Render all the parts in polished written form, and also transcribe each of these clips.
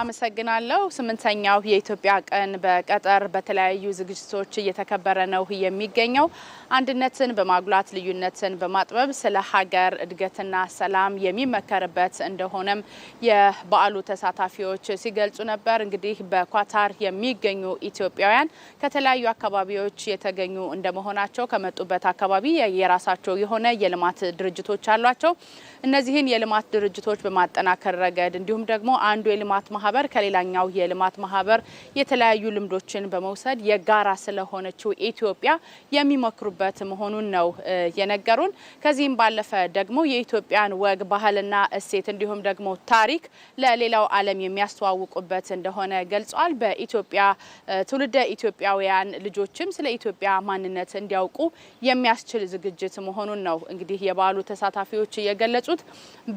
አመሰግናለሁ። ስምንተኛው የኢትዮጵያ ቀን በቀጠር በተለያዩ ዝግጅቶች እየተከበረ ነው የሚገኘው። አንድነትን በማጉላት ልዩነትን በማጥበብ ስለ ሀገር እድገትና ሰላም የሚመከርበት እንደሆነም የበዓሉ ተሳታፊዎች ሲገልጹ ነበር። እንግዲህ በኳታር የሚገኙ ኢትዮጵያውያን ከተለያዩ አካባቢዎች የተገኙ እንደመሆናቸው ከመጡበት አካባቢ የራሳቸው የሆነ የልማት ድርጅቶች አሏቸው። እነዚህን የልማት ድርጅቶች በማጠናከር ረገድ እንዲሁም ደግሞ አንዱ የልማት ማህበር ከሌላኛው የልማት ማህበር የተለያዩ ልምዶችን በመውሰድ የጋራ ስለሆነችው ኢትዮጵያ የሚመክሩበት መሆኑን ነው የነገሩን። ከዚህም ባለፈ ደግሞ የኢትዮጵያን ወግ ባህልና እሴት እንዲሁም ደግሞ ታሪክ ለሌላው ዓለም የሚያስተዋውቁበት እንደሆነ ገልጿል። በኢትዮጵያ ትውልደ ኢትዮጵያውያን ልጆችም ስለ ኢትዮጵያ ማንነት እንዲያውቁ የሚያስችል ዝግጅት መሆኑን ነው እንግዲህ የበዓሉ ተሳታፊዎች የገለጹት።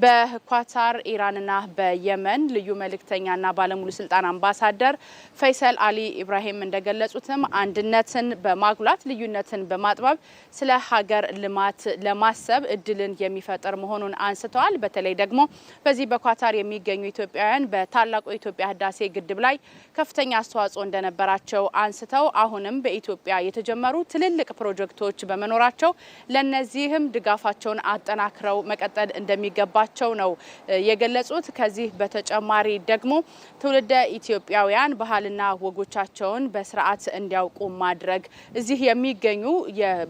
በኳታር ኢራንና በየመን ልዩ መልእክተኛና ባለሙሉ ስልጣን አምባሳደር ፈይሰል አሊ ኢብራሂም እንደገለጹትም አንድነትን በማጉላት ልዩነትን በማጥበብ ስለ ሀገር ልማት ለማሰብ እድልን የሚፈጥር መሆኑን አንስተዋል። በተለይ ደግሞ በዚህ በኳታር የሚገኙ ኢትዮጵያውያን በታላቁ የኢትዮጵያ ህዳሴ ግድብ ላይ ከፍተኛ አስተዋጽኦ እንደነበራቸው አንስተው አሁንም በኢትዮጵያ የተጀመሩ ትልልቅ ፕሮጀክቶች በመኖራቸው ለነዚህም ድጋፋቸውን አጠናክረው መቀጠል እንደሚገባቸው ነው የገለጹት። ከዚህ በተጨማሪ ደግሞ ትውልደ ኢትዮጵያውያን ባህልና ወጎቻቸውን በስርዓት እንዲያውቁ ማድረግ እዚህ የሚገኙ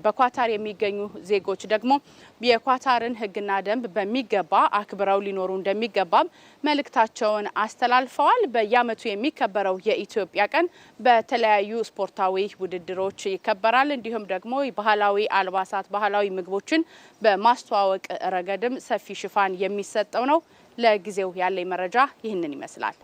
በኳታር የሚገኙ ዜጎች ደግሞ የኳታርን ህግና ደንብ በሚገባ አክብረው ሊኖሩ እንደሚገባም መልእክታቸውን አስተላልፈዋል። በየዓመቱ የሚከበረው የኢትዮጵያ ቀን በተለያዩ ስፖርታዊ ውድድሮች ይከበራል። እንዲሁም ደግሞ ባህላዊ አልባሳት፣ ባህላዊ ምግቦችን በማስተዋወቅ ረገድም ሰፊ ሽፋን የሚሰጠው ነው። ለጊዜው ያለኝ መረጃ ይህንን ይመስላል።